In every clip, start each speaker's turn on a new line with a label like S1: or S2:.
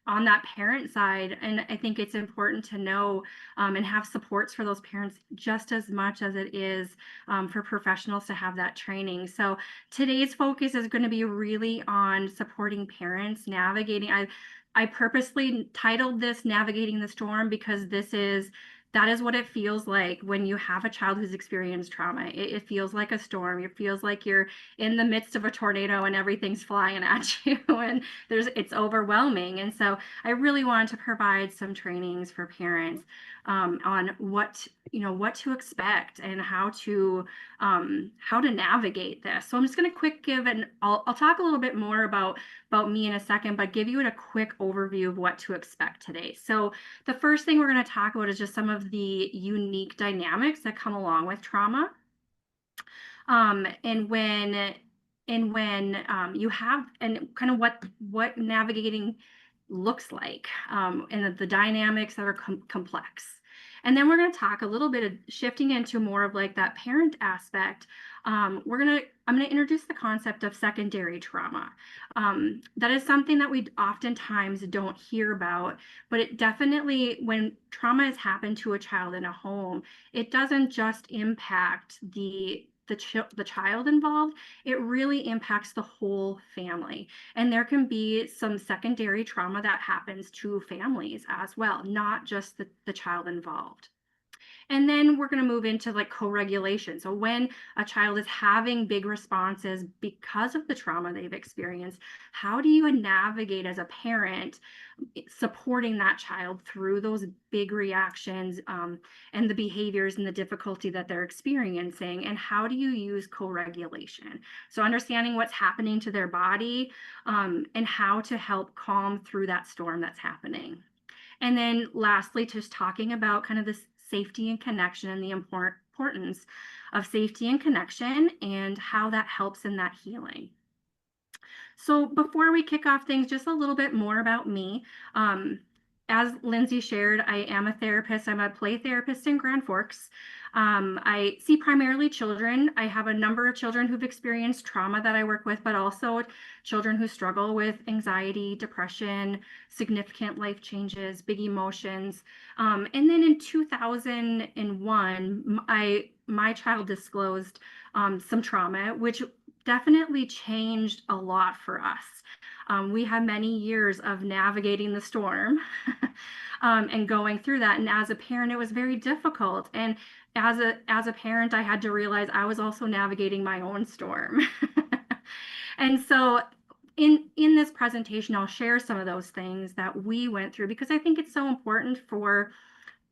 S1: on that parent side. And I think it's important to know and have supports for those parents just as much as it is for professionals to have that training. So today's focus is going to be really on supporting parents navigating. I purposely titled this Navigating the Storm because that is what it feels like when you have a child who's experienced trauma. It feels like a storm. It feels like you're in the midst of a tornado and everything's flying at you and it's overwhelming. And so I really wanted to provide some trainings for parents on what to expect and how to navigate this. So I'm just going to quick give, and I'll talk a little bit more about me in a second, but give you a quick overview of what to expect today. So the first thing we're going to talk about is just some of the unique dynamics that come along with trauma. And when you have, and kind of what navigating looks like, and the dynamics that are complex. And then we're going to talk a little bit of shifting into more of like that parent aspect. I'm going to introduce the concept of secondary trauma. That is something that we oftentimes don't hear about, but it definitely, when trauma has happened to a child in a home, it doesn't just impact the child involved, it really impacts the whole family. And there can be some secondary trauma that happens to families as well, not just the child involved. And then we're going to move into like co-regulation. So when a child is having big responses because of the trauma they've experienced, how do you navigate as a parent supporting that child through those big reactions and the behaviors and the difficulty that they're experiencing? And how do you use co-regulation? So understanding what's happening to their body and how to help calm through that storm that's happening. And then lastly, just talking about kind of this safety and connection and the importance of safety and connection and how that helps in that healing. So before we kick off things, just a little bit more about me. As Lindsay shared, I am a therapist. I'm a play therapist in Grand Forks. I see primarily children. I have a number of children who've experienced trauma that I work with, but also children who struggle with anxiety, depression, significant life changes, big emotions. And then in 2001, my child disclosed some trauma, which definitely changed a lot for us. We had many years of navigating the storm and going through that. And as a parent, it was very difficult. And as a parent, I had to realize I was also navigating my own storm. And so in this presentation, I'll share some of those things that we went through because I think it's so important for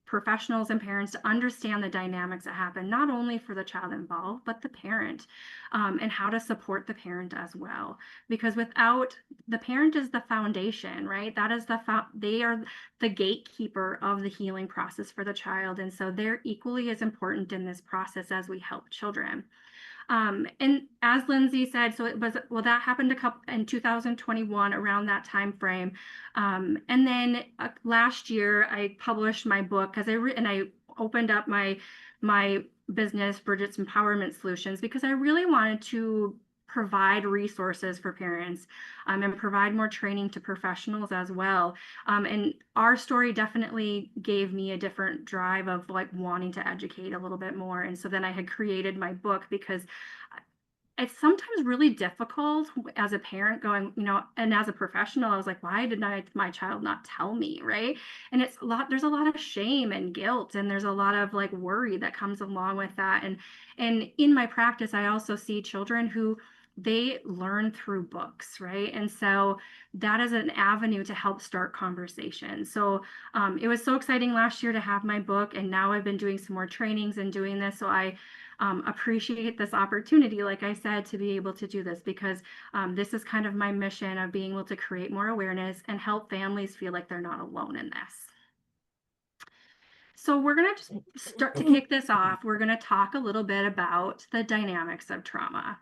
S1: professionals and parents to understand the dynamics that happen, not only for the child involved, but the parent, and how to support the parent as well. Because without the parent is the foundation, right? That is they are the gatekeeper of the healing process for the child. And so they're equally as important in this process as we help children. And as Lindsay said, so that happened in 2021 around that time frame. And then last year I published my book because I opened up my business, Bridget's Empowerment Solutions, because I really wanted to provide resources for parents and provide more training to professionals as well. And our story definitely gave me a different drive of like wanting to educate a little bit more. And so then I had created my book because it's sometimes really difficult as a parent going, and as a professional, I was like, why did my child not tell me, right? And there's a lot of shame and guilt, and there's a lot of like worry that comes along with that. And in my practice, I also see children who they learn through books, right? And so that is an avenue to help start conversations. So it was so exciting last year to have my book, and now I've been doing some more trainings and doing this. So I appreciate this opportunity, like I said, to be able to do this because this is kind of my mission of being able to create more awareness and help families feel like they're not alone in this. So we're going to just start to kick this off. We're going to talk a little bit about the dynamics of trauma.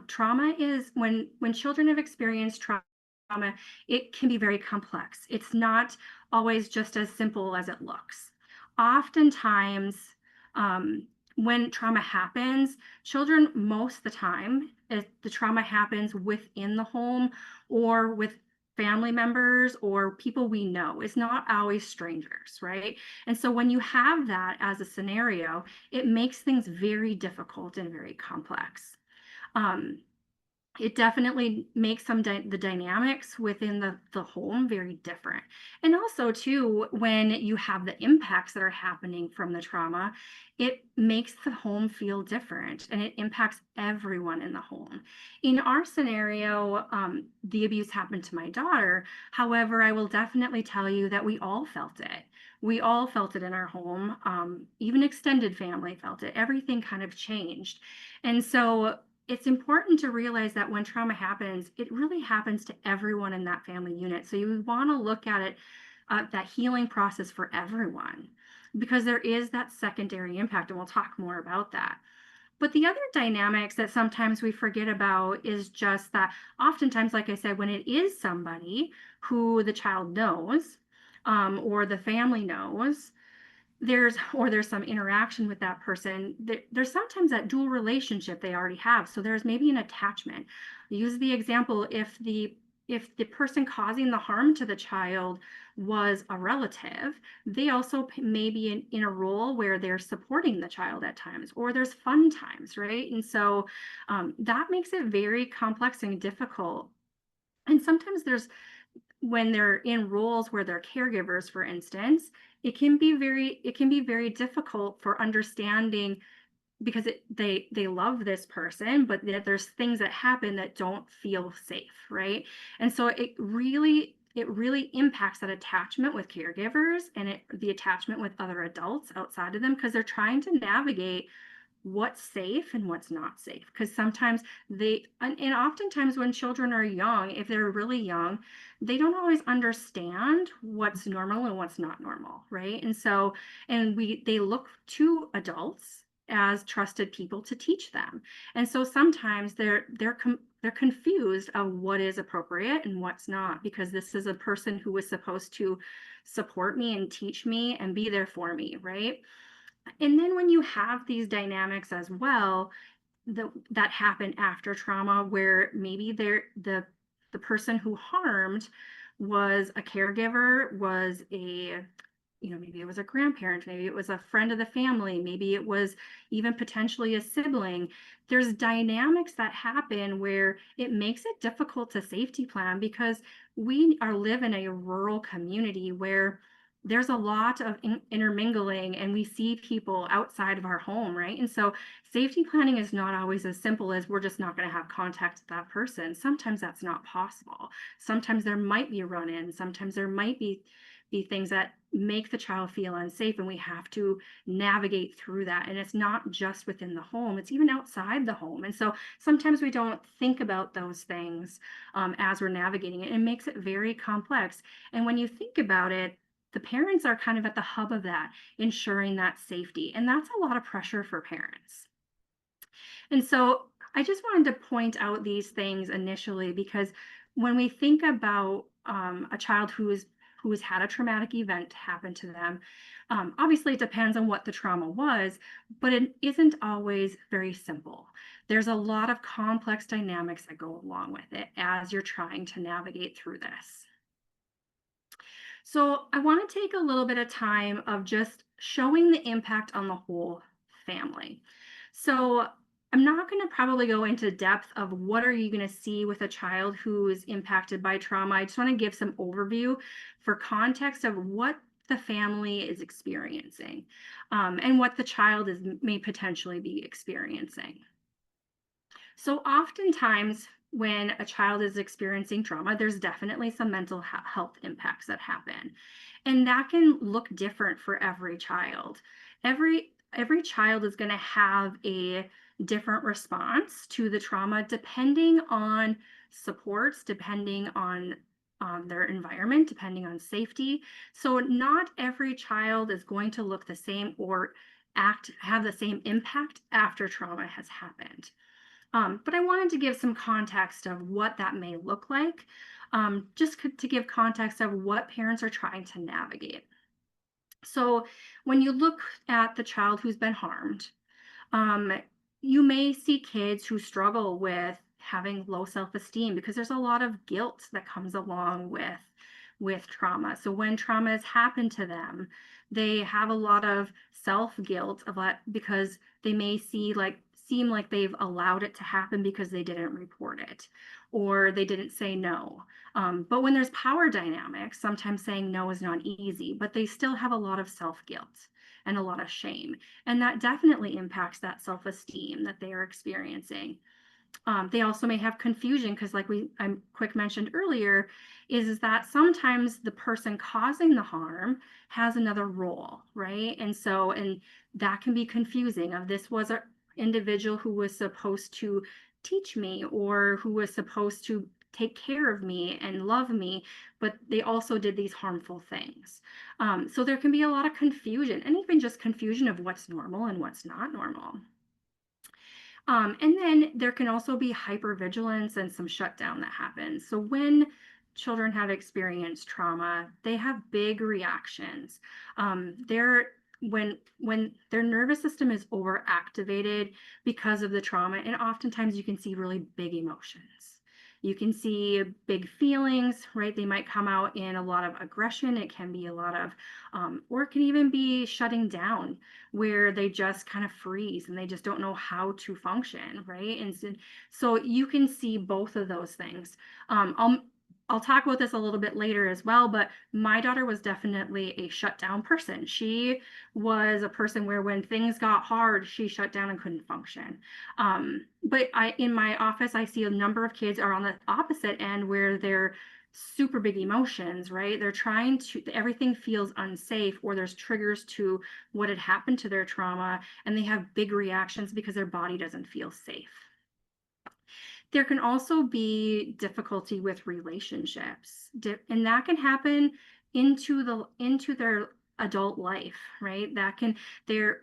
S1: Trauma is when children have experienced trauma, it can be very complex. It's not always just as simple as it looks. Oftentimes, when trauma happens, children, most of the time, the trauma happens within the home or with family members or people we know. It's not always strangers, right? And so when you have that as a scenario, it makes things very difficult and very complex. Um, it definitely makes the dynamics within the home very different. And also too, when you have the impacts that are happening from the trauma, it makes the home feel different and it impacts everyone in the home. In our scenario, the abuse happened to my daughter. However, I will definitely tell you that we all felt it. We all felt it in our home. Even extended family felt it. Everything kind of changed. And so it's important to realize that when trauma happens, it really happens to everyone in that family unit. So you want to look at it, that healing process for everyone, because there is that secondary impact, and we'll talk more about that. But the other dynamics that sometimes we forget about is just that oftentimes, like I said, when it is somebody who the child knows, or the family knows, there's some interaction with that person, there's sometimes that dual relationship they already have, so there's maybe an attachment. Use the example, if the person causing the harm to the child was a relative, they also may be in a role where they're supporting the child at times, or there's fun times, right? And so that makes it very complex and difficult. And sometimes there's when they're in roles where they're caregivers, for instance, it can be very difficult for understanding, because they love this person, but yet there's things that happen that don't feel safe, right? And so it really impacts that attachment with caregivers, and the attachment with other adults outside of them, because they're trying to navigate what's safe and what's not safe, because sometimes and oftentimes when children are young, if they're really young, they don't always understand what's normal and what's not normal, right? And so they look to adults as trusted people to teach them, and so sometimes they're confused of what is appropriate and what's not, because this is a person who was supposed to support me and teach me and be there for me, right? And then when you have these dynamics as well, that happen after trauma, where maybe the person who harmed was a caregiver, was a, maybe it was a grandparent, maybe it was a friend of the family, maybe it was even potentially a sibling. There's dynamics that happen where it makes it difficult to safety plan, because live in a rural community where there's a lot of intermingling, and we see people outside of our home, right? And so safety planning is not always as simple as we're just not going to have contact with that person. Sometimes that's not possible. Sometimes there might be run-ins. Sometimes there might be things that make the child feel unsafe, and we have to navigate through that. And it's not just within the home, it's even outside the home. And so sometimes we don't think about those things as we're navigating it. It makes it very complex. And when you think about it, the parents are kind of at the hub of that, ensuring that safety. And that's a lot of pressure for parents. And so I just wanted to point out these things initially, because when we think about a child who has had a traumatic event happen to them, obviously it depends on what the trauma was, but it isn't always very simple. There's a lot of complex dynamics that go along with it as you're trying to navigate through this. So I want to take a little bit of time of just showing the impact on the whole family. So I'm not going to probably go into depth of what are you going to see with a child who is impacted by trauma. I just want to give some overview for context of what the family is experiencing, and what the child may potentially be experiencing. So oftentimes when a child is experiencing trauma, there's definitely some mental health impacts that happen. And that can look different for every child. Every child is going to have a different response to the trauma, depending on supports, depending on their environment, depending on safety. So not every child is going to look the same or have the same impact after trauma has happened. But I wanted to give some context of what that may look like, just to give context of what parents are trying to navigate. So when you look at the child who's been harmed, um, you may see kids who struggle with having low self-esteem, because there's a lot of guilt that comes along with trauma. So when trauma has happened to them, they have a lot of self-guilt of that, because they may seem like they've allowed it to happen because they didn't report it or they didn't say no. But when there's power dynamics, sometimes saying no is not easy, but they still have a lot of self-guilt and a lot of shame. And that definitely impacts that self-esteem that they are experiencing. They also may have confusion, because like I quick mentioned earlier, is that sometimes the person causing the harm has another role, right? And that can be confusing, of this was an individual who was supposed to teach me or who was supposed to take care of me and love me, but they also did these harmful things. So there can be a lot of confusion, and even just confusion of what's normal and what's not normal. And then there can also be hypervigilance and some shutdown that happens. So when children have experienced trauma, they have big reactions. They're when their nervous system is overactivated because of the trauma, and oftentimes you can see really big emotions. You can see big feelings, right? They might come out in a lot of aggression. It can be a lot of, or it can even be shutting down, where they just kind of freeze and they just don't know how to function, right? And so you can see both of those things. I'll talk about this a little bit later as well, but my daughter was definitely a shutdown person. She was a person where when things got hard, she shut down and couldn't function. But in my office, I see a number of kids are on the opposite end, where they're super big emotions, right? They're trying to, everything feels unsafe, or there's triggers to what had happened to their trauma, and they have big reactions because their body doesn't feel safe. There can also be difficulty with relationships, and that can happen into their adult life, right? That can,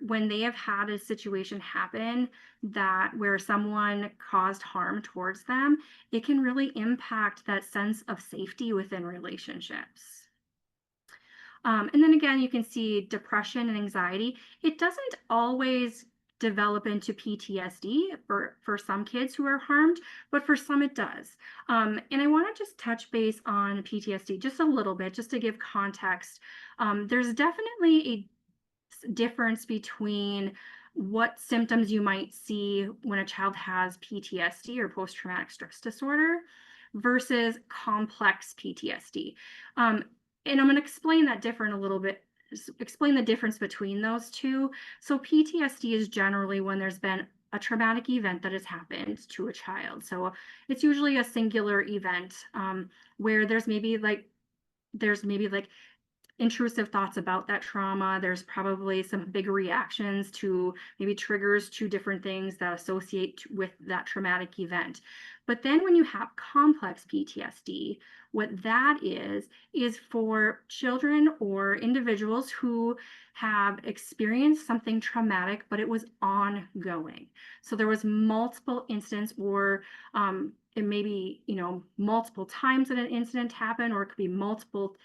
S1: when they have had a situation happen that where someone caused harm towards them, it can really impact that sense of safety within relationships. And then again, you can see depression and anxiety. It doesn't always develop into PTSD for some kids who are harmed, but for some it does. And I want to just touch base on PTSD just a little bit, just to give context. There's definitely a difference between what symptoms you might see when a child has PTSD or post-traumatic stress disorder versus complex PTSD. And I'm going to explain that different a little bit, explain the difference between those two. So PTSD is generally when there's been a traumatic event that has happened to a child. So it's usually a singular event, where there's maybe like intrusive thoughts about that trauma. There's probably some big reactions to maybe triggers to different things that associate with that traumatic event. But then when you have complex PTSD, what that is for children or individuals who have experienced something traumatic, but it was ongoing. So there was multiple incidents, or it may be, multiple times that an incident happened, or it could be multiple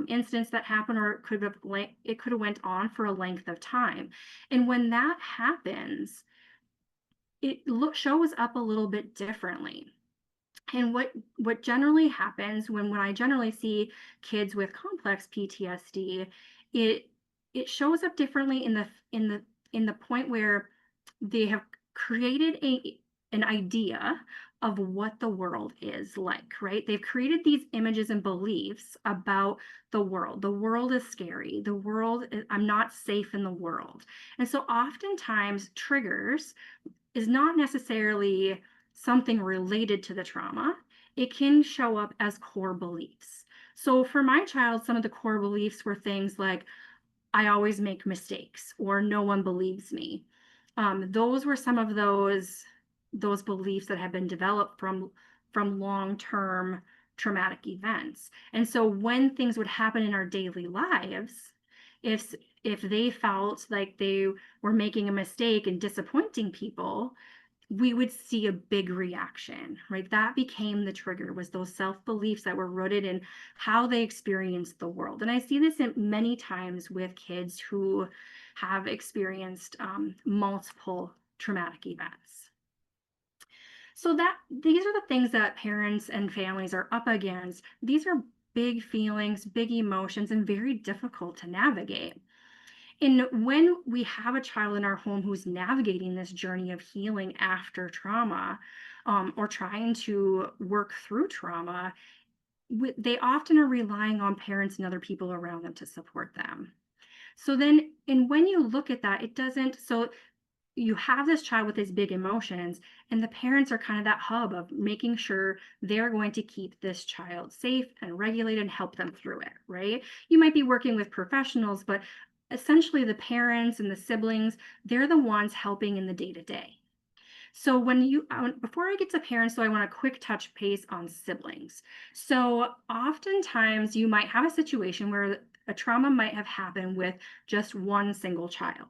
S1: incidents that happen, or it could have went on for a length of time. And when that happens, it shows up a little bit differently. And what generally happens when I generally see kids with complex PTSD, it shows up differently in the point where they have created an idea of what the world is like, right? They've created these images and beliefs about the world. The world is scary. I'm not safe in the world. And so oftentimes triggers is not necessarily something related to the trauma. It can show up as core beliefs. So for my child, some of the core beliefs were things like, I always make mistakes, or no one believes me. Those were some of those beliefs that have been developed from long-term traumatic events. And so when things would happen in our daily lives, if they felt like they were making a mistake and disappointing people, we would see a big reaction, right? That became the trigger, was those self-beliefs that were rooted in how they experienced the world. And I see this many times with kids who have experienced multiple traumatic events. So that these are the things that parents and families are up against. These are big feelings, big emotions, and very difficult to navigate. And when we have a child in our home who's navigating this journey of healing after trauma, or trying to work through trauma, they often are relying on parents and other people around them to support them. So then, and when you look at that, it doesn't, so you have this child with these big emotions, and the parents are kind of that hub of making sure they're going to keep this child safe and regulated and help them through it, right? You might be working with professionals, but essentially the parents and the siblings, they're the ones helping in the day to day. So when you before I get to parents, so I want a quick touch base on siblings. So oftentimes you might have a situation where a trauma might have happened with just one single child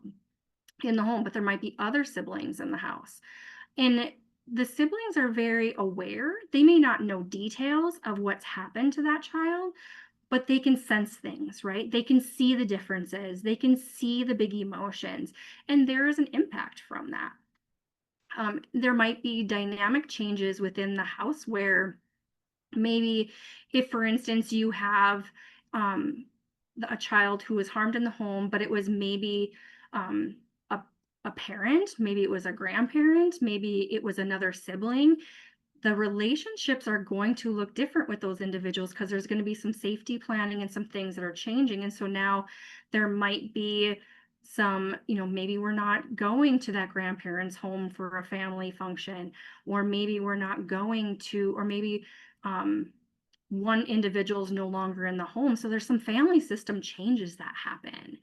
S1: in the home, but there might be other siblings in the house. And the siblings are very aware. They may not know details of what's happened to that child, but they can sense things, right? They can see the differences, they can see the big emotions, and there is an impact from that. There might be dynamic changes within the house where maybe if, for instance, you have um, a child who was harmed in the home, but it was maybe um, a, a parent, maybe it was a grandparent, maybe it was another sibling, the relationships are going to look different with those individuals because there's going to be some safety planning and some things that are changing. And so now there might be some, maybe we're not going to that grandparent's home for a family function, or maybe we're not going to, or maybe um, one individual is no longer in the home. So there's some family system changes that happen.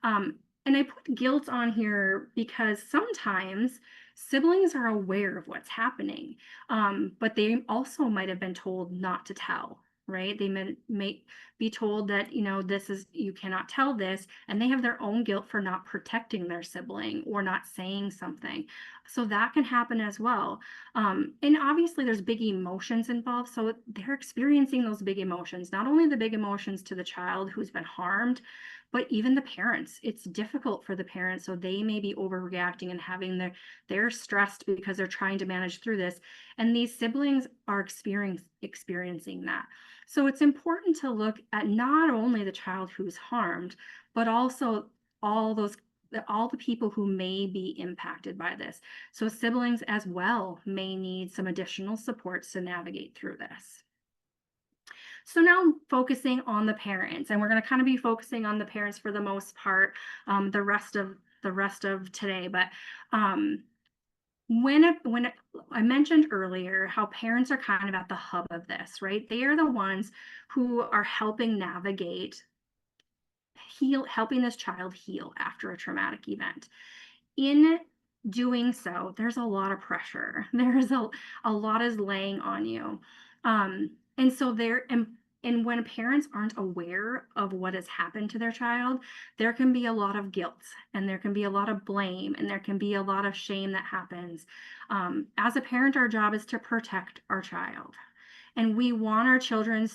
S1: Um, and I put guilt on here because sometimes siblings are aware of what's happening, but they also might have been told not to tell, right? They may be told that, this is, you cannot tell this, and they have their own guilt for not protecting their sibling or not saying something. So that can happen as well. And obviously, there's big emotions involved. So they're experiencing those big emotions, not only the big emotions to the child who's been harmed, but even the parents. It's difficult for the parents, so they may be overreacting and having they're stressed because they're trying to manage through this, and these siblings are experiencing that. So it's important to look at not only the child who's harmed, but also all those all the people who may be impacted by this. So siblings as well may need some additional supports to navigate through this. So now focusing on the parents, and we're going to kind of be focusing on the parents for the most part, the rest of today. But um, I mentioned earlier how parents are kind of at the hub of this, right? They are the ones who are helping navigate, helping this child heal after a traumatic event. In doing so, there's a lot of pressure. There's a lot is laying on you. And so and when parents aren't aware of what has happened to their child, there can be a lot of guilt, and there can be a lot of blame, and there can be a lot of shame that happens. As a parent, our job is to protect our child, and we want our children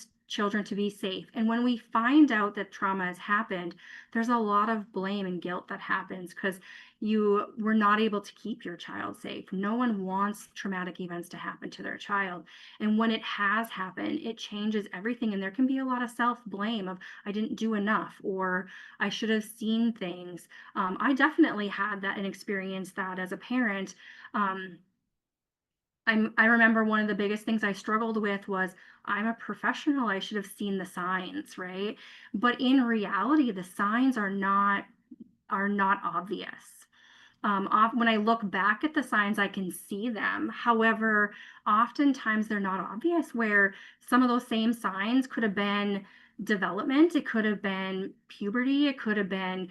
S1: to be safe. And when we find out that trauma has happened, there's a lot of blame and guilt that happens because you were not able to keep your child safe. No one wants traumatic events to happen to their child. And when it has happened, it changes everything. And there can be a lot of self-blame of, I didn't do enough, or I should have seen things. I definitely had that and experienced that as a parent. I remember one of the biggest things I struggled with was, I'm a professional, I should have seen the signs, right? But in reality, the signs are not obvious. When I look back at the signs, I can see them. However, oftentimes they're not obvious, where some of those same signs could have been development, it could have been puberty, it could have been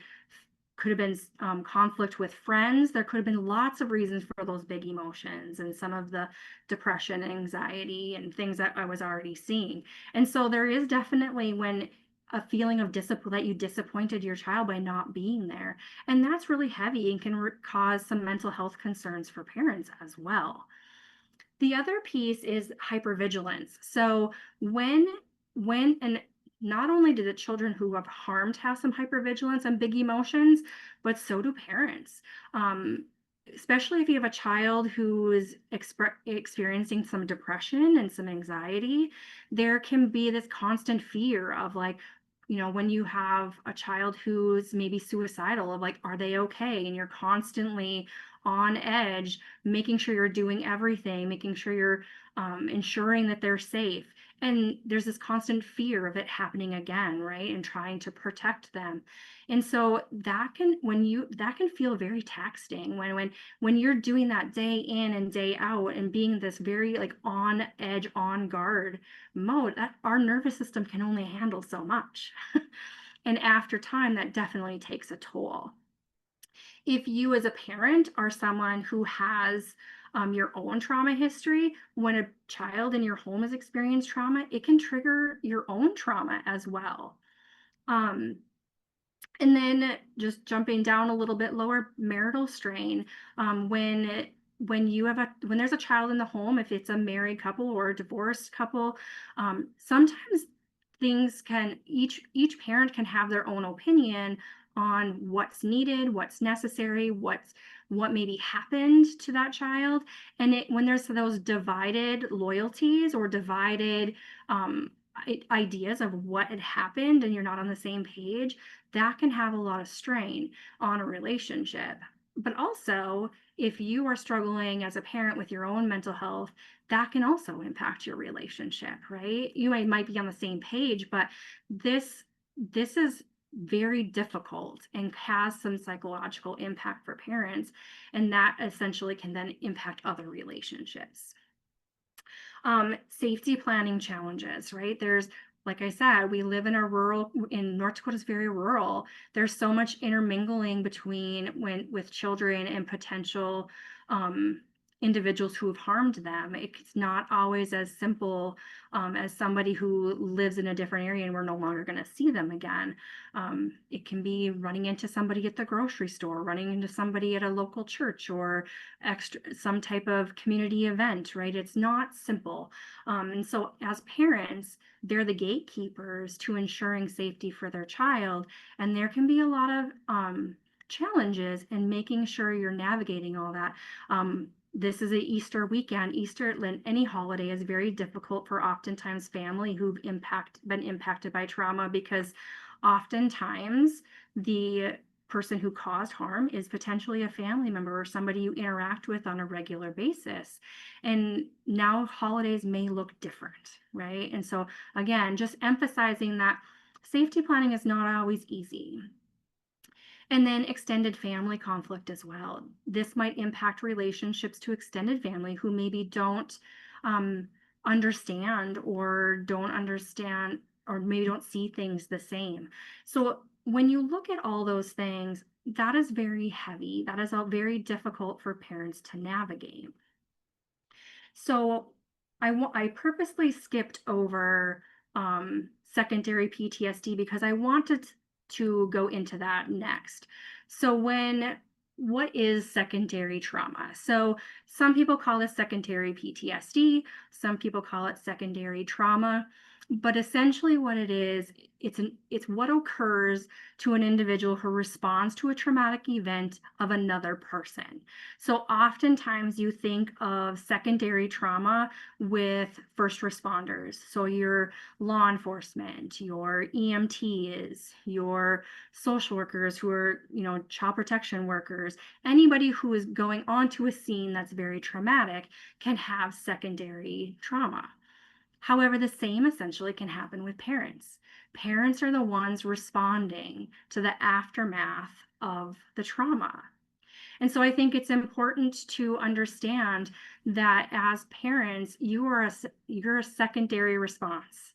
S1: conflict with friends. There could have been lots of reasons for those big emotions and some of the depression and anxiety and things that I was already seeing. And so there is definitely when a feeling of that you disappointed your child by not being there. And that's really heavy and can cause some mental health concerns for parents as well. The other piece is hypervigilance. So and not only do the children who have harmed have some hypervigilance and big emotions, but so do parents. Um, especially if you have a child who is experiencing some depression and some anxiety, there can be this constant fear of like, when you have a child who's maybe suicidal, of like, are they okay? And you're constantly on edge, making sure you're doing everything, making sure you're ensuring that they're safe. And there's this constant fear of it happening again, right? And trying to protect them. And so that can feel very taxing when you're doing that day in and day out and being this very like on edge, on guard mode, that our nervous system can only handle so much. And after time, that definitely takes a toll. If you as a parent are someone who has your own trauma history, when a child in your home has experienced trauma, it can trigger your own trauma as well. Um, and then just jumping down a little bit lower, marital strain. When there's a child in the home, if it's a married couple or a divorced couple, sometimes each parent can have their own opinion on what's needed, what's necessary, what maybe happened to that child. And when there's those divided loyalties or divided ideas of what had happened and you're not on the same page, that can have a lot of strain on a relationship. But also, if you are struggling as a parent with your own mental health, that can also impact your relationship, right? You might be on the same page, but this is very difficult and has some psychological impact for parents, and that essentially can then impact other relationships. Safety planning challenges, right? Like I said, we live in North Dakota is very rural. There's so much intermingling with children and potential um, individuals who have harmed them. It's not always as simple as somebody who lives in a different area and we're no longer going to see them again. It can be running into somebody at the grocery store, running into somebody at a local church or some type of community event, right? It's not simple. And so as parents, they're the gatekeepers to ensuring safety for their child. And there can be a lot of challenges in making sure you're navigating all that. This is a Easter weekend. Any holiday is very difficult for oftentimes family who've been impacted by trauma, because oftentimes the person who caused harm is potentially a family member or somebody you interact with on a regular basis. And now holidays may look different, right? And so, again, just emphasizing that safety planning is not always easy. And then extended family conflict as well. This might impact relationships to extended family who maybe don't um, understand or maybe don't see things the same. So when you look at all those things, that is very heavy. That is all very difficult for parents to navigate. So I purposely skipped over secondary PTSD because I wanted to go into that next. So what is secondary trauma? So some people call this secondary PTSD, some people call it secondary trauma, but essentially what it is, it's what occurs to an individual who responds to a traumatic event of another person. So oftentimes you think of secondary trauma with first responders. So your law enforcement, your EMTs, your social workers who are, child protection workers, anybody who is going onto a scene that's very traumatic can have secondary trauma. However, the same essentially can happen with parents. Parents are the ones responding to the aftermath of the trauma. And so I think it's important to understand that as parents, you're a secondary response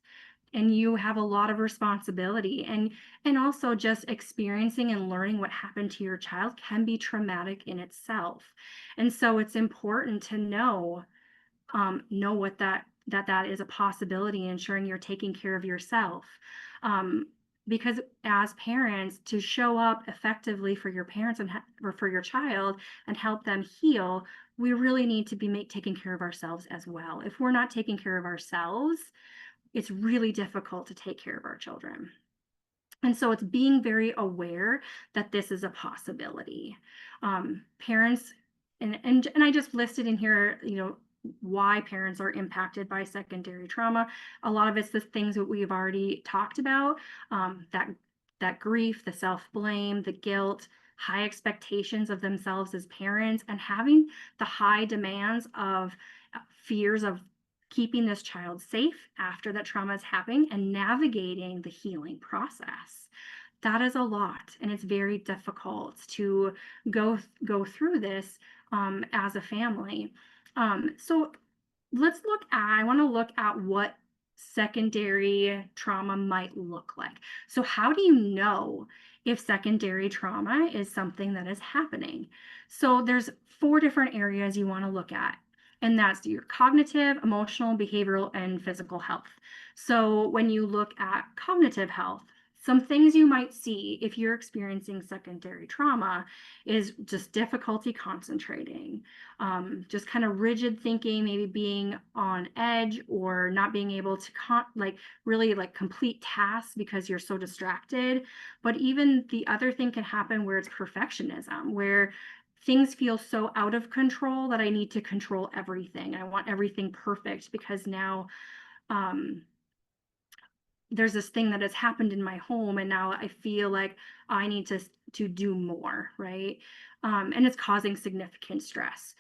S1: and you have a lot of responsibility, and also just experiencing and learning what happened to your child can be traumatic in itself. And so it's important to know what that is a possibility, ensuring you're taking care of yourself. Because as parents, to show up effectively for your parents or for your child and help them heal, we really need to be taking care of ourselves as well. If we're not taking care of ourselves, it's really difficult to take care of our children. And so it's being very aware that this is a possibility. Parents And I just listed in here, why parents are impacted by secondary trauma. A lot of it's the things that we've already talked about, that grief, the self-blame, the guilt, high expectations of themselves as parents, and having the high demands of fears of keeping this child safe after that trauma is happening and navigating the healing process. That is a lot, and it's very difficult to go through this as a family. So I want to look at what secondary trauma might look like. So, how do you know if secondary trauma is something that is happening? So, there's four different areas you want to look at, and that's your cognitive, emotional, behavioral, and physical health. So, when you look at cognitive health, some things you might see if you're experiencing secondary trauma is just difficulty concentrating, just kind of rigid thinking, maybe being on edge or not being able to really like complete tasks because you're so distracted. But even the other thing can happen where it's perfectionism, where things feel so out of control that I need to control everything. I want everything perfect because now um, there's this thing that has happened in my home and now I feel like I need to do more, right? And it's causing significant stress.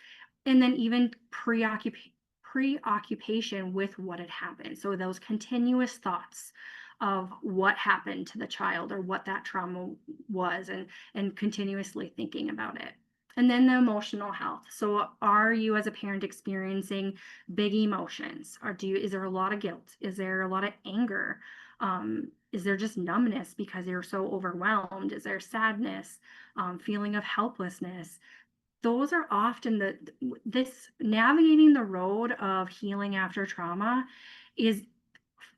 S1: And then even preoccupation with what had happened. So those continuous thoughts of what happened to the child or what that trauma was, and continuously thinking about it. And then the emotional health. So are you as a parent experiencing big emotions? Is there a lot of guilt? Is there a lot of anger? Is there just numbness because you're so overwhelmed? Is there sadness, feeling of helplessness? Those are often this navigating the road of healing after trauma is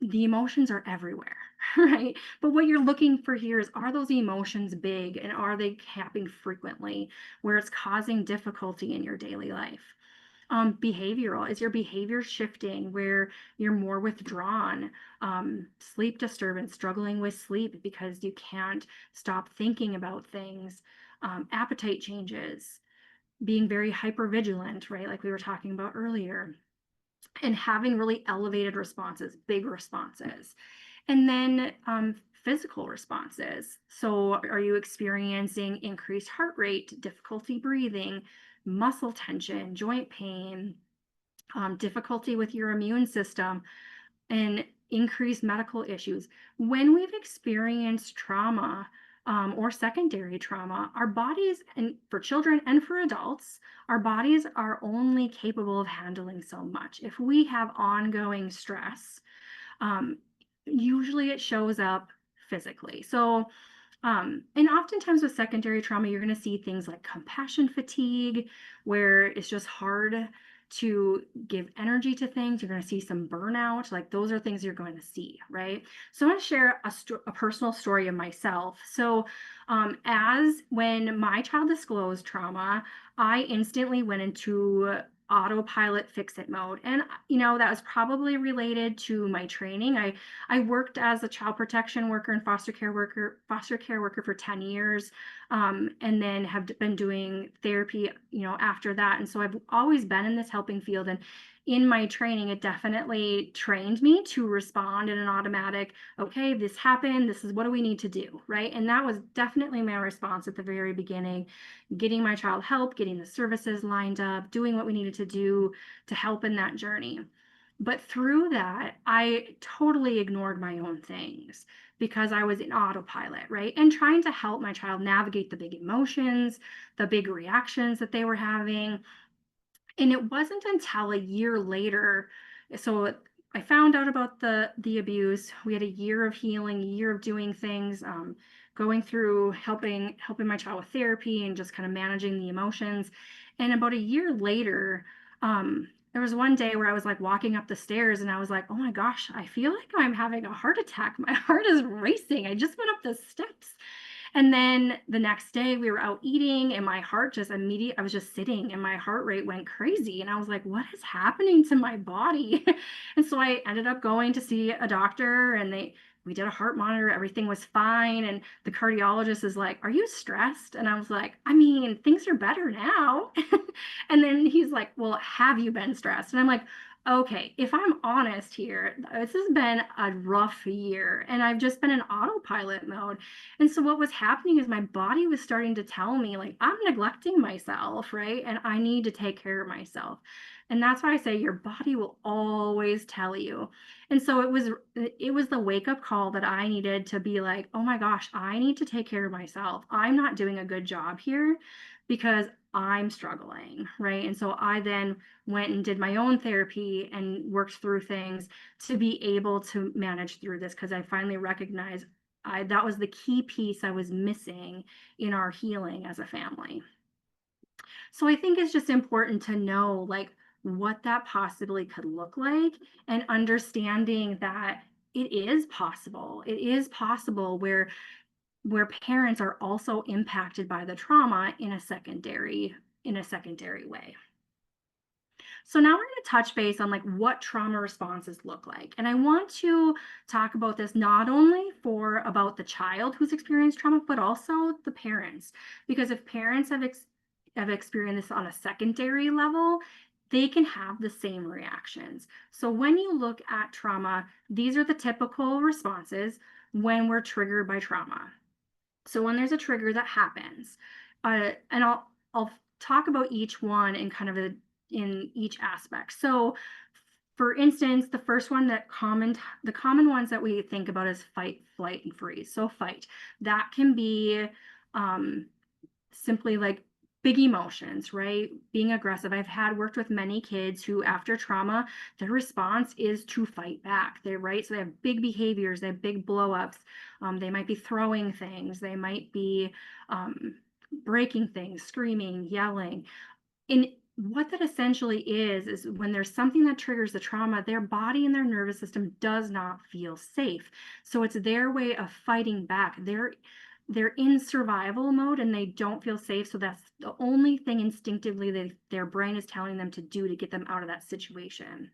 S1: the emotions are everywhere, right? But what you're looking for here is, are those emotions big and are they happening frequently where it's causing difficulty in your daily life? Behavioral, is your behavior shifting where you're more withdrawn? Sleep disturbance, struggling with sleep because you can't stop thinking about things. Appetite changes, being very hypervigilant, right? Like we were talking about earlier, and having really elevated responses, big responses. And then physical responses. So, are you experiencing increased heart rate, difficulty breathing, muscle tension, joint pain, difficulty with your immune system, and increased medical issues? When we've experienced trauma or secondary trauma, our bodies, and for children and for adults, our bodies are only capable of handling so much. If we have ongoing stress, um, usually it shows up physically. So, and oftentimes with secondary trauma, you're going to see things like compassion fatigue, where it's just hard to give energy to things. You're going to see some burnout. Like those are things you're going to see, right? So I want to share a personal story of myself. So, as when my child disclosed trauma, I instantly went into autopilot fix it mode. And, that was probably related to my training. I worked as a child protection worker and foster care worker for 10 years, and then have been doing therapy, after that. And so I've always been in this helping field. And in my training, it definitely trained me to respond in an automatic, okay, this happened. This is what do we need to do, right? And that was definitely my response at the very beginning, getting my child help, getting the services lined up, doing what we needed to do to help in that journey. But through that, I totally ignored my own things because I was in autopilot, right? And trying to help my child navigate the big emotions, the big reactions that they were having. And it wasn't until a year later, so I found out about the abuse. We had a year of healing, a year of doing things, going through helping my child with therapy and just kind of managing the emotions. And about a year later, there was one day where I was like walking up the stairs and I was like, oh my gosh, I feel like I'm having a heart attack. My heart is racing. I just went up the steps. And then the next day we were out eating and my heart just I was just sitting and my heart rate went crazy. And I was like, what is happening to my body? And so I ended up going to see a doctor, and we did a heart monitor, everything was fine. And the cardiologist is like, "Are you stressed?" And I was like, "I mean, things are better now." And then he's like, "Well, have you been stressed?" And I'm like, "Okay, if I'm honest here, this has been a rough year and I've just been in autopilot mode." And so what was happening is my body was starting to tell me, like, I'm neglecting myself, right? And I need to take care of myself. And that's why I say your body will always tell you. And so it was the wake up call that I needed to be like, "Oh my gosh, I need to take care of myself. I'm not doing a good job here because I'm struggling," right? And so I then went and did my own therapy and worked through things to be able to manage through this because I finally recognized that was the key piece I was missing in our healing as a family. So I think it's just important to know like what that possibly could look like and understanding that it is possible. It is possible where parents are also impacted by the trauma in a secondary way. So now we're going to touch base on like what trauma responses look like. And I want to talk about this not only for about the child who's experienced trauma, but also the parents. Because if parents have experienced this on a secondary level, they can have the same reactions. So when you look at trauma, these are the typical responses when we're triggered by trauma. So when there's a trigger that happens, and I'll talk about each one in kind of in each aspect. So for instance, the first one the common ones that we think about is fight, flight, and freeze. So fight, that can be um, simply like big emotions, right? Being aggressive. I've had worked with many kids who, after trauma, their response is to fight back. They're right. So they have big behaviors, they have big blow ups. They might be throwing things, they might be breaking things, screaming, yelling. And what that essentially is when there's something that triggers the trauma, their body and their nervous system does not feel safe. So it's their way of fighting back. They're in survival mode and they don't feel safe. So that's the only thing instinctively their brain is telling them to do to get them out of that situation.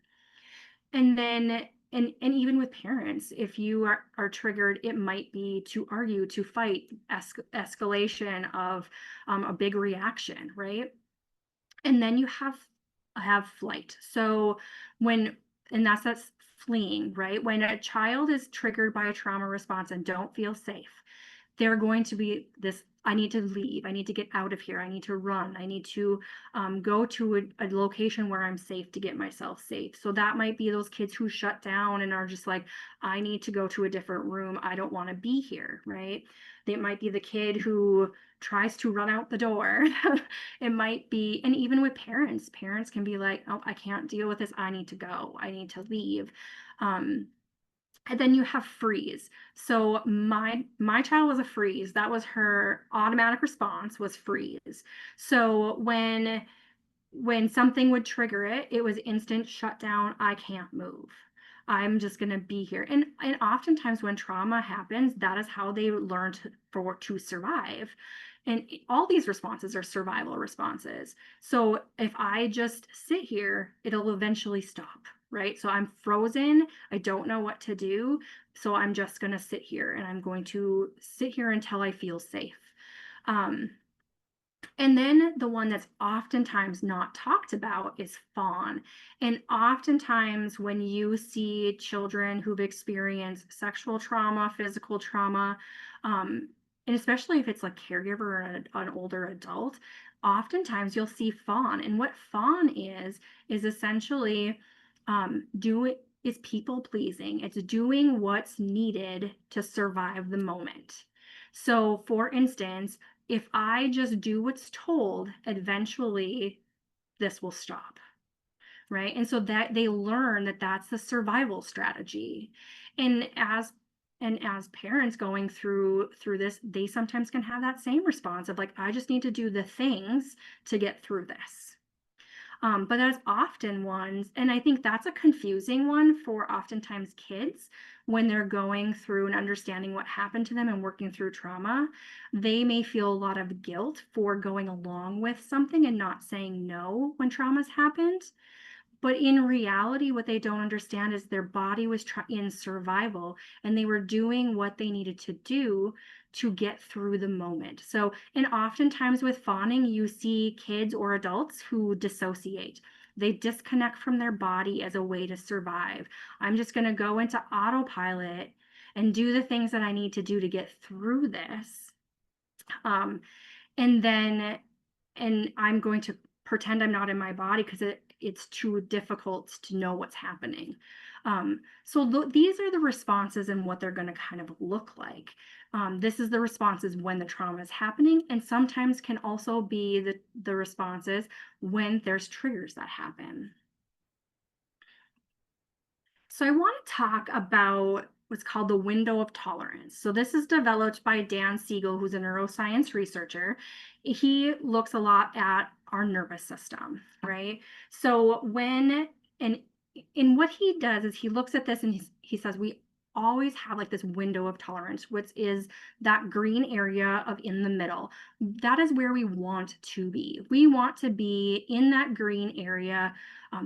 S1: And then and even with parents, if you are triggered, it might be to argue, to fight, escalation of a big reaction, right? And then you have flight. So when and that's fleeing, right? When a child is triggered by a trauma response and don't feel safe, they're going to be this, I need to leave, I need to get out of here, I need to run, I need to go to a location where I'm safe to get myself safe. So that might be those kids who shut down and are just like, I need to go to a different room, I don't want to be here, right? It might be the kid who tries to run out the door. It might be, and even with parents can be like, "Oh, I can't deal with this, I need to go, I need to leave." um, and then you have freeze. So my child was a freeze. That was her automatic response, was freeze. So when something would trigger it, it was instant shutdown. I can't move. I'm just going to be here. And oftentimes when trauma happens, that is how they learn to survive. And all these responses are survival responses. So if I just sit here, it'll eventually stop, right? So I'm frozen. I don't know what to do. So I'm just going to sit here and I'm going to sit here until I feel safe. Um, and then the one that's oftentimes not talked about is fawn. And oftentimes, when you see children who've experienced sexual trauma, physical trauma, and especially if it's a caregiver or an older adult, oftentimes you'll see fawn. And what fawn is essentially is people pleasing. It's doing what's needed to survive the moment. So, for instance, if I just do what's told, eventually this will stop, right? And so that they learn that that's the survival strategy. And as parents going through this, they sometimes can have that same response of like, I just need to do the things to get through this. But that's often ones, and I think that's a confusing one for oftentimes kids when they're going through and understanding what happened to them and working through trauma. They may feel a lot of guilt for going along with something and not saying no when trauma's happened. But in reality, what they don't understand is their body was in survival, and they were doing what they needed to do to get through the moment. So, and oftentimes with fawning, you see kids or adults who dissociate. They disconnect from their body as a way to survive. I'm just going to go into autopilot and do the things that I need to do to get through this. Um, and then, and I'm going to pretend I'm not in my body because it's too difficult to know what's happening. So these are the responses and what they're going to kind of look like. This is the responses when the trauma is happening, and sometimes can also be the responses when there's triggers that happen. So I want to talk about what's called the window of tolerance. So this is developed by Dan Siegel, who's a neuroscience researcher. He looks a lot at our nervous system, right? So when and in what he does is he looks at this and he says we always have like this window of tolerance, which is that green area of in the middle. That is where we want to be. We want to be in that green area.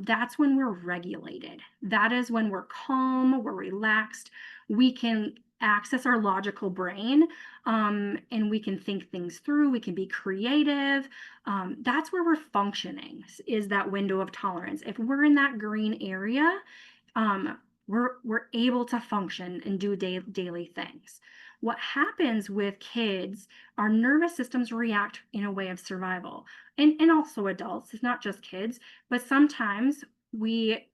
S1: That's when we're regulated. That is when we're calm, we're relaxed. We can access our logical brain, and we can think things through. We can be creative. That's where we're functioning, is that window of tolerance. If we're in that green area, we're able to function and do daily things. What happens with kids, our nervous systems react in a way of survival, and also adults. It's not just kids, but sometimes we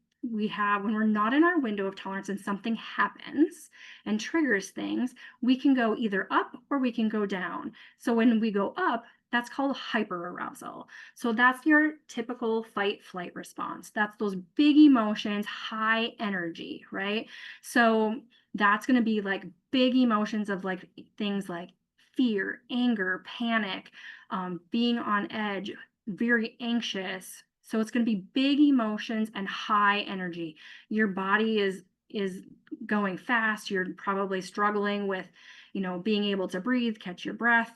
S1: have, when we're not in our window of tolerance and something happens and triggers things, we can go either up or we can go down. So when we go up, that's called hyperarousal. So that's your typical fight flight response. That's those big emotions, high energy, right? So that's going to be like big emotions of like things like fear, anger, panic, being on edge, very anxious. So it's going to be big emotions and high energy. Your body is going fast. You're probably struggling with, being able to breathe, catch your breath.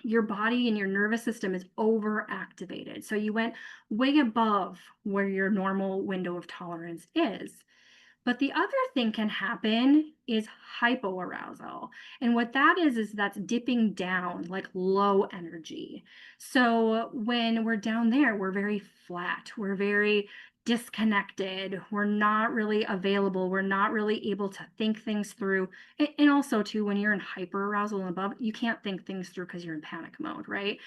S1: Your body and your nervous system is overactivated. So you went way above where your normal window of tolerance is. But the other thing can happen is hypoarousal. And what that is that's dipping down, like low energy. So when we're down there, we're very flat. We're very disconnected. We're not really available. We're not really able to think things through. And also, too, when you're in hyperarousal and above, you can't think things through because you're in panic mode, right?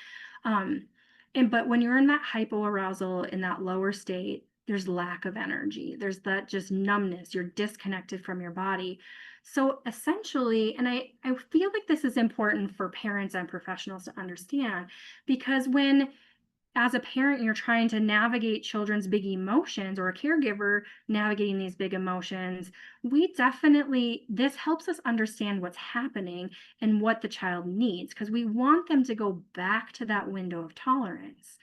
S1: But when you're in that hypoarousal, in that lower state, there's lack of energy. There's that just numbness. You're disconnected from your body. So essentially, and I feel like this is important for parents and professionals to understand, because when, as a parent, you're trying to navigate children's big emotions, or a caregiver navigating these big emotions, this helps us understand what's happening and what the child needs, because we want them to go back to that window of tolerance.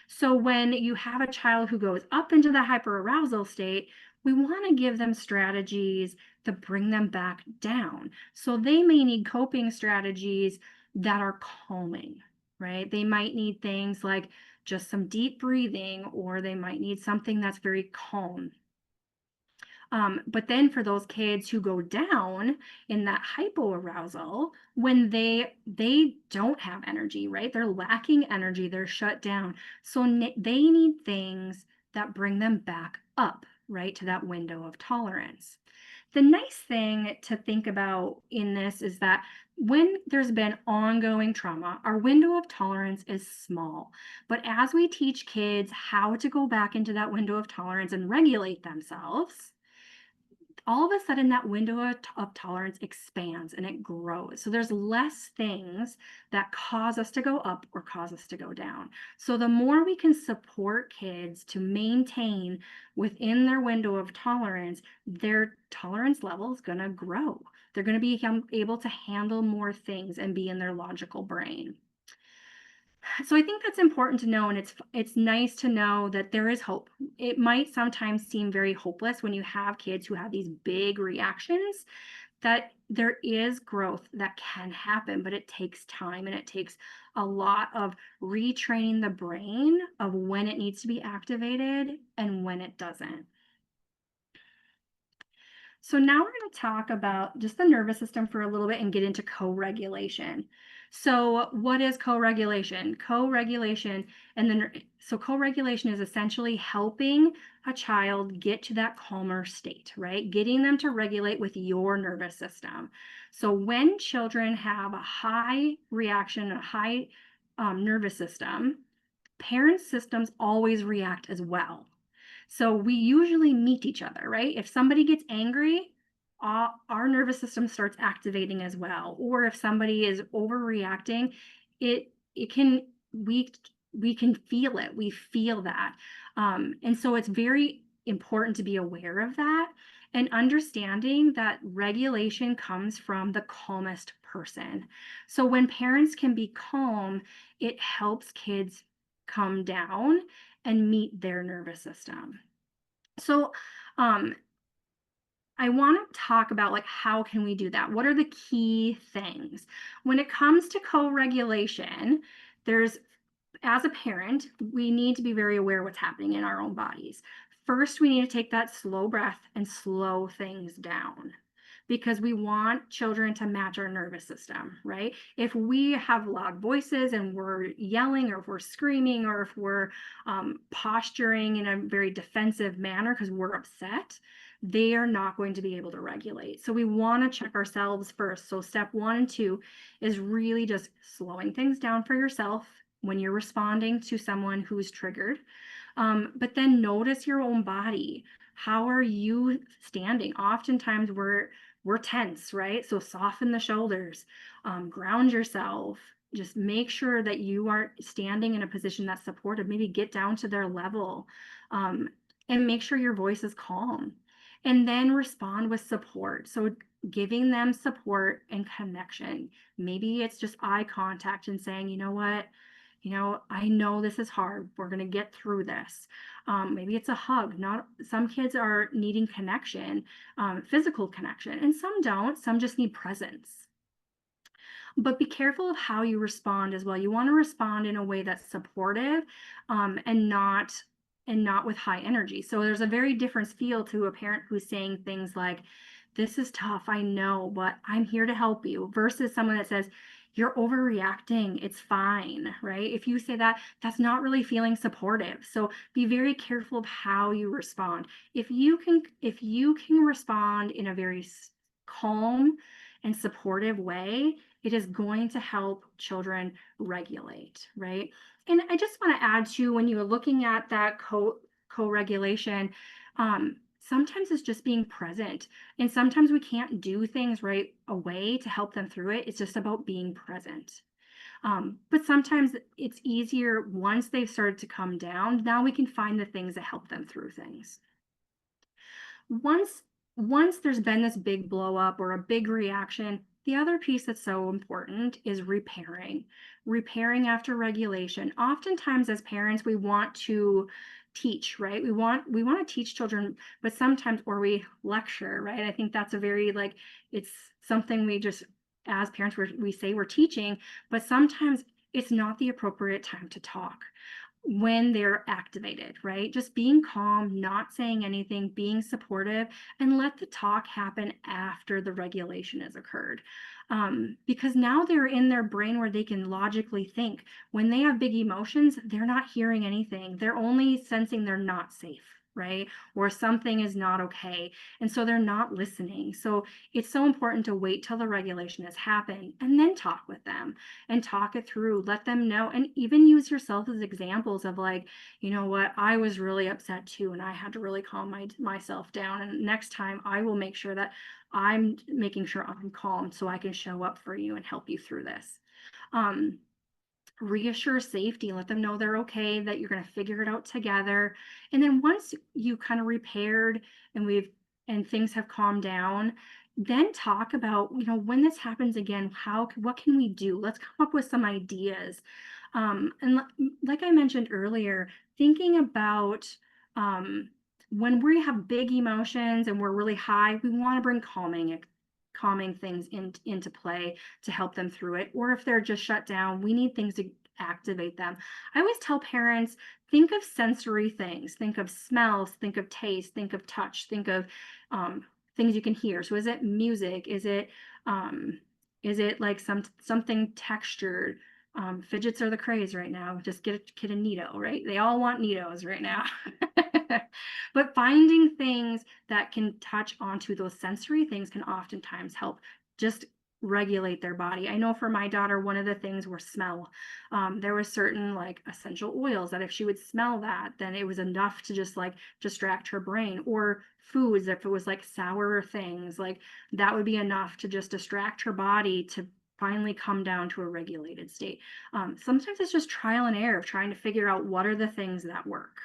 S1: So when you have a child who goes up into the hyperarousal state, we want to give them strategies to bring them back down. So they may need coping strategies that are calming, right? They might need things like just some deep breathing, or they might need something that's very calm. But then for those kids who go down in that hypoarousal, when they don't have energy, right? They're lacking energy, they're shut down. So they need things that bring them back up, right, to that window of tolerance. The nice thing to think about in this is that when there's been ongoing trauma, our window of tolerance is small. But as we teach kids how to go back into that window of tolerance and regulate themselves, all of a sudden that window of tolerance expands and it grows. So there's less things that cause us to go up or cause us to go down. So the more we can support kids to maintain within their window of tolerance, their tolerance level is going to grow. They're going to be able to handle more things and be in their logical brain. So I think that's important to know, and it's nice to know that there is hope. It might sometimes seem very hopeless when you have kids who have these big reactions, that there is growth that can happen, but it takes time and it takes a lot of retraining the brain of when it needs to be activated and when it doesn't. So now we're going to talk about just the nervous system for a little bit and get into co-regulation. So what is co-regulation? Co-regulation and then so co-regulation is essentially helping a child get to that calmer state, right? Getting them to regulate with your nervous system. So when children have a high reaction, a high nervous system, parents' systems always react as well. So we usually meet each other, right? If somebody gets angry, our nervous system starts activating as well. Or if somebody is overreacting, it can we can feel it. We feel that, and so it's very important to be aware of that and understanding that regulation comes from the calmest person. So when parents can be calm, it helps kids come down and meet their nervous system. So, um, I want to talk about like how can we do that? What are the key things? When it comes to co-regulation, there's as a parent, we need to be very aware what's happening in our own bodies. First, we need to take that slow breath and slow things down because we want children to match our nervous system, right? If we have loud voices and we're yelling, or if we're screaming, or if we're posturing in a very defensive manner because we're upset, they are not going to be able to regulate. So we want to check ourselves first. So step 1 and 2 is really just slowing things down for yourself when you're responding to someone who's triggered. But then notice your own body. How are you standing? Oftentimes we're tense, right? So soften the shoulders, ground yourself. Just make sure that you are standing in a position that's supportive. Maybe get down to their level, and make sure your voice is calm. And then respond with support. So giving them support and connection. Maybe it's just eye contact and saying, you know what? I know this is hard. We're going to get through this. Maybe it's a hug. Not some kids are needing connection, physical connection, and some don't. Some just need presence. But be careful of how you respond as well. You want to respond in a way that's supportive, and not with high energy. So there's a very different feel to a parent who's saying things like, "This is tough, I know, but I'm here to help you," versus someone that says, "You're overreacting, it's fine," right? If you say that, that's not really feeling supportive. So be very careful of how you respond. If you can respond in a very calm and supportive way, it is going to help children regulate, right? And I just want to add to when you're looking at that co-regulation, sometimes it's just being present. And sometimes we can't do things right away to help them through it. It's just about being present. But sometimes it's easier once they've started to come down. Now we can find the things that help them through things. Once there's been this big blow up or a big reaction, the other piece that's so important is repairing after regulation. Oftentimes as parents we want to teach, right? We want to teach children, but sometimes, or we lecture, right? I think that's a very like, it's something we just, as parents, we say we're teaching, but sometimes it's not the appropriate time to talk when they're activated, right? Just being calm, not saying anything, being supportive, and let the talk happen after the regulation has occurred. Because now they're in their brain where they can logically think. When they have big emotions, they're not hearing anything. They're only sensing they're not safe, right? Or something is not okay. And so they're not listening. So it's so important to wait till the regulation has happened and then talk with them and talk it through, let them know, and even use yourself as examples of like, you know what, I was really upset too, and I had to really calm myself down. And next time I will make sure that I'm making sure I'm calm so I can show up for you and help you through this. Reassure safety, let them know they're okay, that you're going to figure it out together. And then once you kind of repaired and things have calmed down, then talk about, when this happens again, what can we do? Let's come up with some ideas. Like I mentioned earlier, thinking about when we have big emotions and we're really high, we want to bring calming calming things into play to help them through it. Or if they're just shut down, we need things to activate them. I always tell parents, think of sensory things, think of smells, think of taste, think of touch, think of things you can hear. So is it music? Um, is it like something textured? Fidgets are the craze right now. Just get a kid a Neato, right? They all want Neatos right now. But finding things that can touch onto those sensory things can oftentimes help just regulate their body. I know for my daughter, one of the things were smell. There was certain like essential oils that if she would smell that, then it was enough to just like distract her brain. Or foods, if it was like sour things, like that would be enough to just distract her body to finally come down to a regulated state. Sometimes it's just trial and error of trying to figure out what are the things that work.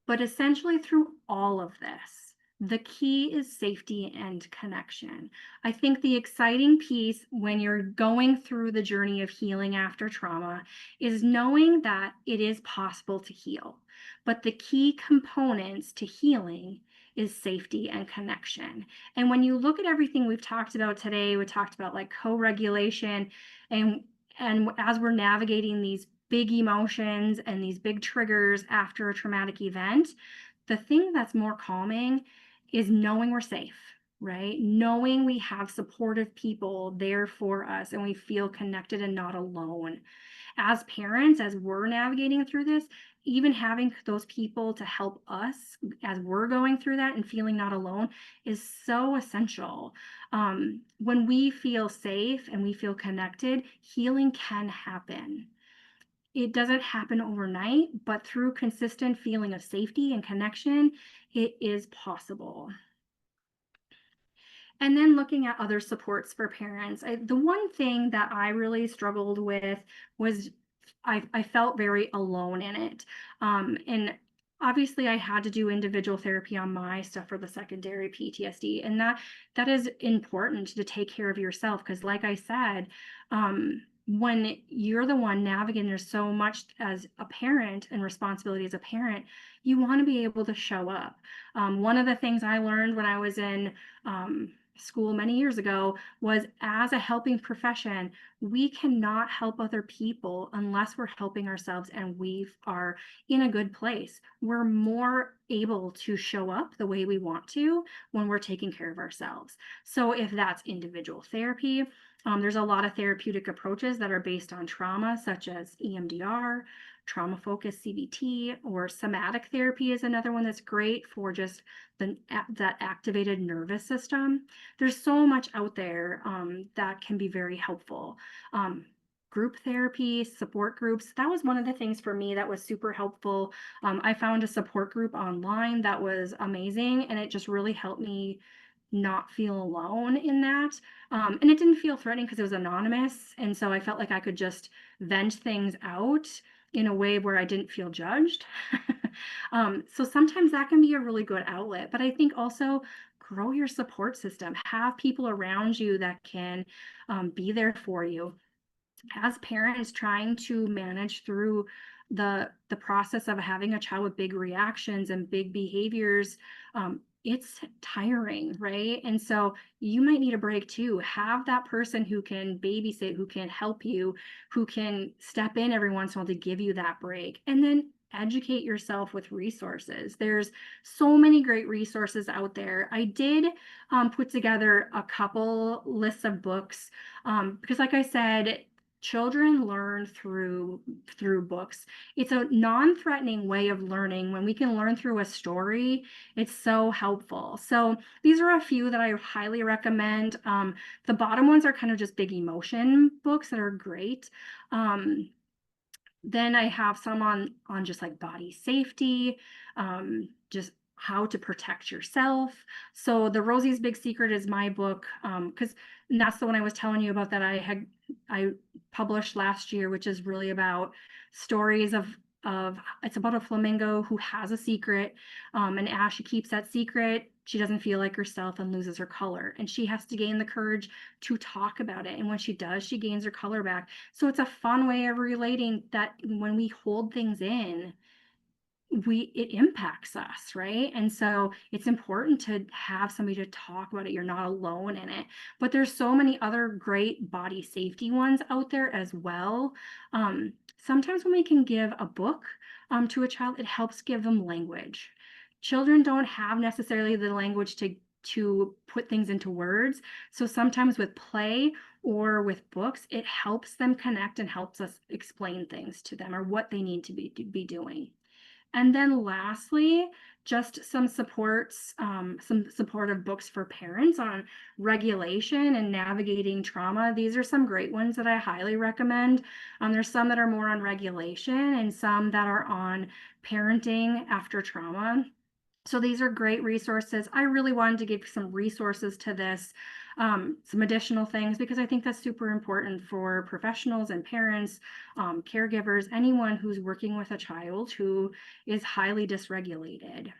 S1: But essentially, through all of this, the key is safety and connection. I think the exciting piece when you're going through the journey of healing after trauma is knowing that it is possible to heal. But the key components to healing is safety and connection. And when you look at everything we've talked about today, we talked about like co-regulation and as we're navigating these big emotions and these big triggers after a traumatic event, the thing that's more calming is knowing we're safe, right? Knowing we have supportive people there for us and we feel connected and not alone. As parents, as we're navigating through this, even having those people to help us as we're going through that and feeling not alone is so essential. When we feel safe and we feel connected, healing can happen. It doesn't happen overnight, but through consistent feeling of safety and connection, it is possible. And then looking at other supports for parents, the one thing that I really struggled with was I felt very alone in it. And obviously I had to do individual therapy on my stuff for the secondary PTSD. And that is important to take care of yourself. Because like I said, when you're the one navigating, there's so much as a parent and responsibility as a parent, you want to be able to show up. One of the things I learned when I was in school many years ago was as a helping profession, we cannot help other people unless we're helping ourselves and we are in a good place. We're more able to show up the way we want to when we're taking care of ourselves. So if that's individual therapy, there's a lot of therapeutic approaches that are based on trauma, such as EMDR, trauma focused CBT, or somatic therapy is another one that's great for just that activated nervous system. There's so much out there that can be very helpful. Group therapy, support groups. That was one of the things for me that was super helpful. I found a support group online that was amazing, and it just really helped me not feel alone in that. And it didn't feel threatening because it was anonymous. And so I felt like I could just vent things out in a way where I didn't feel judged. So sometimes that can be a really good outlet. But I think also grow your support system, have people around you that can be there for you. As parents trying to manage through the process of having a child with big reactions and big behaviors, it's tiring, right? And so you might need a break too. Have that person who can babysit, who can help you, who can step in every once in a while to give you that break. And then educate yourself with resources. There's so many great resources out there. I did put together a couple lists of books because like I said, children learn through books. It's a non-threatening way of learning. When we can learn through a story, it's so helpful. So these are a few that I highly recommend. The bottom ones are kind of just big emotion books that are great. Then I have some on just like body safety, just how to protect yourself. So the Rosie's Big Secret is my book, because that's the one I was telling you about that I published last year, which is really about stories of it's about a flamingo who has a secret, and as she keeps that secret, she doesn't feel like herself and loses her color, and she has to gain the courage to talk about it. And when she does, she gains her color back. So it's a fun way of relating that when we hold things in, it impacts us, right? And so it's important to have somebody to talk about it. You're not alone in it. But there's so many other great body safety ones out there as well. Sometimes when we can give a book to a child, it helps give them language. Children don't have necessarily the language to put things into words. So sometimes with play or with books, it helps them connect and helps us explain things to them or what they need to be doing. And then lastly, just some some supportive books for parents on regulation and navigating trauma. These are some great ones that I highly recommend. There's some that are more on regulation and some that are on parenting after trauma. So these are great resources. I really wanted to give some resources to this, some additional things, because I think that's super important for professionals and parents, caregivers, anyone who's working with a child who is highly dysregulated.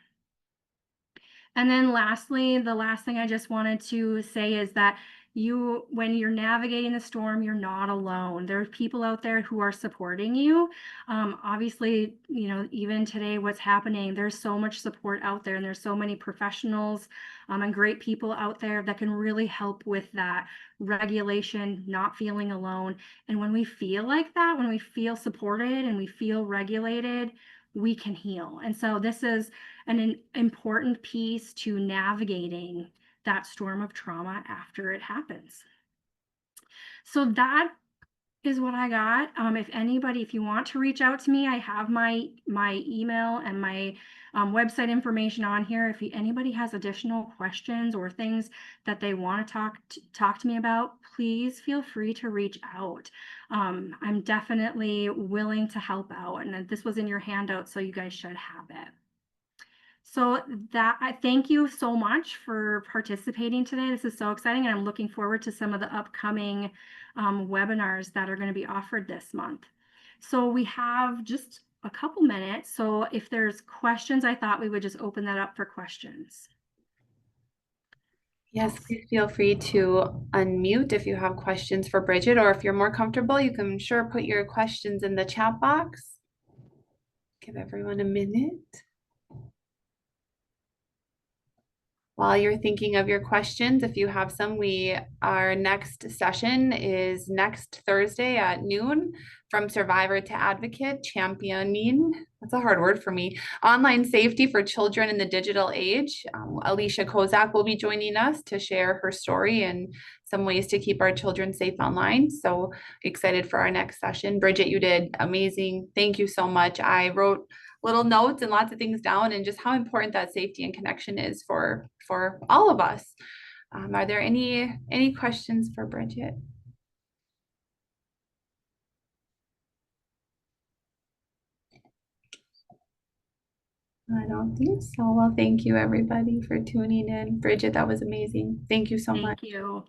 S1: And then lastly, the last thing I just wanted to say is that when you're navigating the storm, you're not alone. There are people out there who are supporting you. Obviously, even today, what's happening, there's so much support out there, and there's so many professionals and great people out there that can really help with that regulation, not feeling alone. And when we feel like that, when we feel supported and we feel regulated, we can heal. And so this is an important piece to navigating that storm of trauma after it happens. So that is what I got. If you want to reach out to me, I have my email and my website information on here. If anybody has additional questions or things that they want to talk to me about, please feel free to reach out. I'm definitely willing to help out, and this was in your handout, so you guys should have it. So I thank you so much for participating today. This is so exciting, and I'm looking forward to some of the upcoming webinars that are going to be offered this month. So we have just a couple minutes. So if there's questions, I thought we would just open that up for questions.
S2: Yes, please feel free to unmute if you have questions for Bridget, or if you're more comfortable, you can sure put your questions in the chat box. Give everyone a minute. While you're thinking of your questions, if you have some, our next session is next Thursday at noon, from survivor to advocate, championing, that's a hard word for me, online safety for children in the digital age. Alicia Kozak will be joining us to share her story and some ways to keep our children safe online. So excited for our next session. Bridget, you did amazing. Thank you so much. I wrote little notes and lots of things down, and just how important that safety and connection is for all of us. Are there any questions for Bridget? I don't think so. Well, thank you everybody for tuning in. Bridget, that was amazing. Thank you so much.
S1: Thank you.